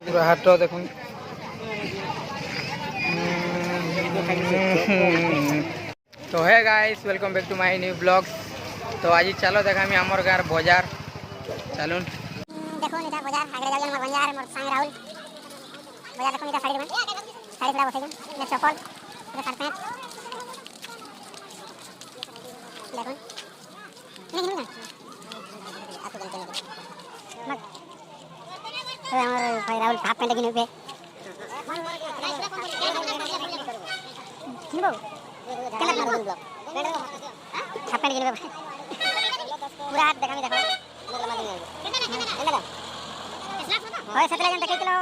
पूरा हाट देखो तो है guys, welcome back to my new blogs. तो आज चलो देखा आमर गार बाजार चलून देखो निता बाजार आगे जाओ मोर बंजार मोर संग राहुल बाजार देखो निता साड़ी पूरा बसेगा ने चप्पल पूरा शर्ट पैंट देखो नहीं नहीं आपको बनते नहीं मत तो हमारे भाई राहुल हाफ पैंट गिने पे निबो केना कर दो हाफ पैंट गिने पे पूरा हाथ देखा देखो होय 17 जन देखे किलो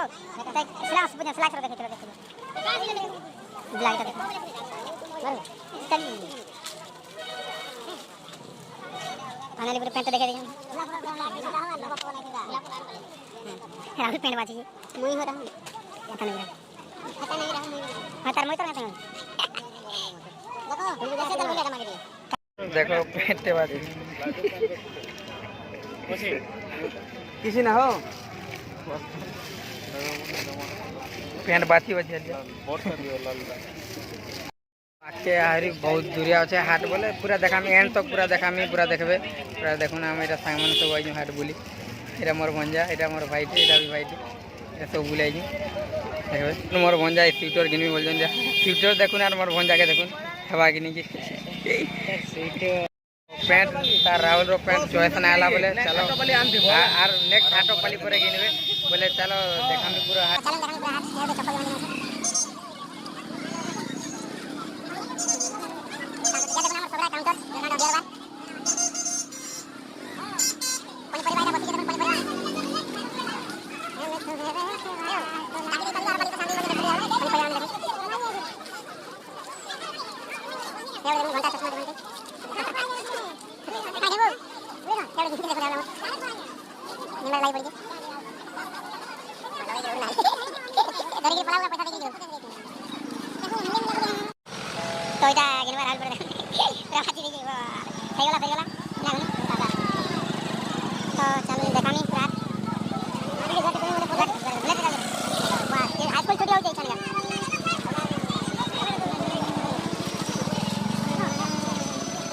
स्लास बुझ स्लास देखे किलो ब्लाइट देखो मारो चल फाइनली पूरा पैंट देखे देखो राहुल पैंट बाजी मुई हो रहा हूं पता नहीं रहा तार मैं तो नहीं देखो पैंट बाजी किसी ना हो पैंट बाती बजे आके हरी बहुत दूरिया अच्छे हाट बोले पूरा देखा एंड तक पूरा देखा पूरा देखबे पूरा देखो ना मेरा सामान सब आई हाट बोली এটা মোর ভঞ্জা এটা মোর ভাইটি এটা भी ভাইটি এটা सब বুলাই দেখবে মোর ভঞ্জা সুইটার কিনবি বলছেন যে সুইটার দেখুন আর মোর ভঞ্জাকে দেখুন হেবা কিনি কি প্যান্ট তার রাহুল रो প্যান্ট চয়েস না আলা বলে চলো আর নেক্সট হাটো পালি পরে কিনবে বলে চলো দেখামি পুরো হাট तो इटा गिनवा राहुल पर पूरा खाती देखी सही वाला ना गुनी तो चलो देखानी पूरा आजकल छोटी हो जाए चलेगा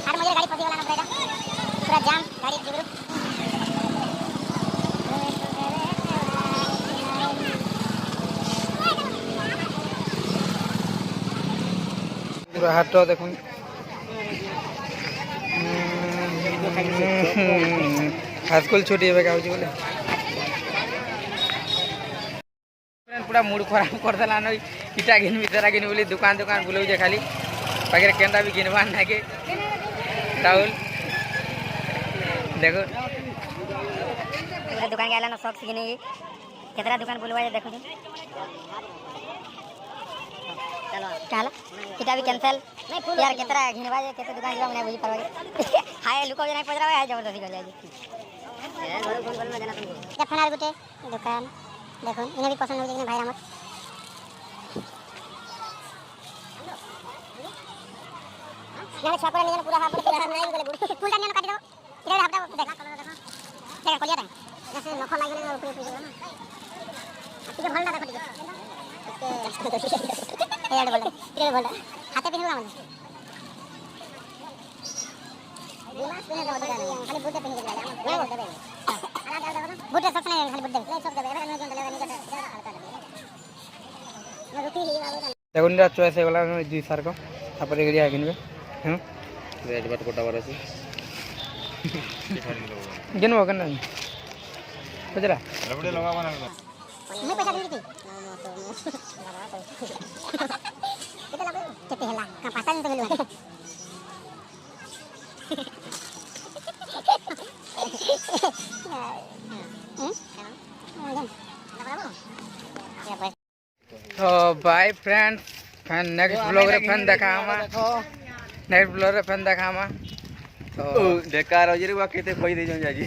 हर मुझे गाड़ी पकड़ी वाला ना पड़ेगा पूरा जाम गाड़ी जुगरू पूरा हाट देखो स्कूल छुट्टी है बोले पूरा मूड खराब करदेला न इटा घिनबी तेरा घिन बोली दुकान दुकान बुलाऊे खाली पाखे केनता भी घिनबार ना के राहुल देखो दुकान के आला ना शौक से घिने केतरा दुकान बुलवाए देखो चलो इटा भी कैंसिल यार केतरा घिनवा जे केते दुकान जवा नहीं बुझी परवा हाय लुको जे नहीं पजरा है जबरदस्ती कर जाए ए घर फोन कर में देना तुमको ये फनार गुटे दुकान देखो इन्हें भी पसंद हो जाए भाई रामत ना छापरा नहीं पूरा हाफ पूरा नहीं बोले फुल टाइम काट दो इधर हाफ देखा कलर देखो देखा कोलिया टाइम जैसे नखो लागे ना ऊपर ऊपर ना ठीक है भलना देखो ठीक है बोल ठीक है बोल हाथे पहन ला मुझे दिमाग पहन दो खाली बूटे पहन के जा बोल दे आला डाल दो बूटे सब नहीं खाली बूटे नहीं सब दे एबे नहीं जोन लेवे नहीं हल्का मैं रुकी ही बाबू देखो निरा चॉइस है वाला दुई सार को तापर एरिया किनबे हम रेड बट कोटा बार আছে किनबो कन बजरा रबड़े लगावा ना मैं पैसा दे दी कितना लगे कितने हला का पैसा नहीं तो मिलवा तो बाय फ्रेंड्स फैन नेक्स्ट ब्लॉग रे फैन देखा हमा नेक्स्ट ब्लॉग रे फैन देखा हमा तो बेकार हो जे रे वा केते खोई दे जो जाजी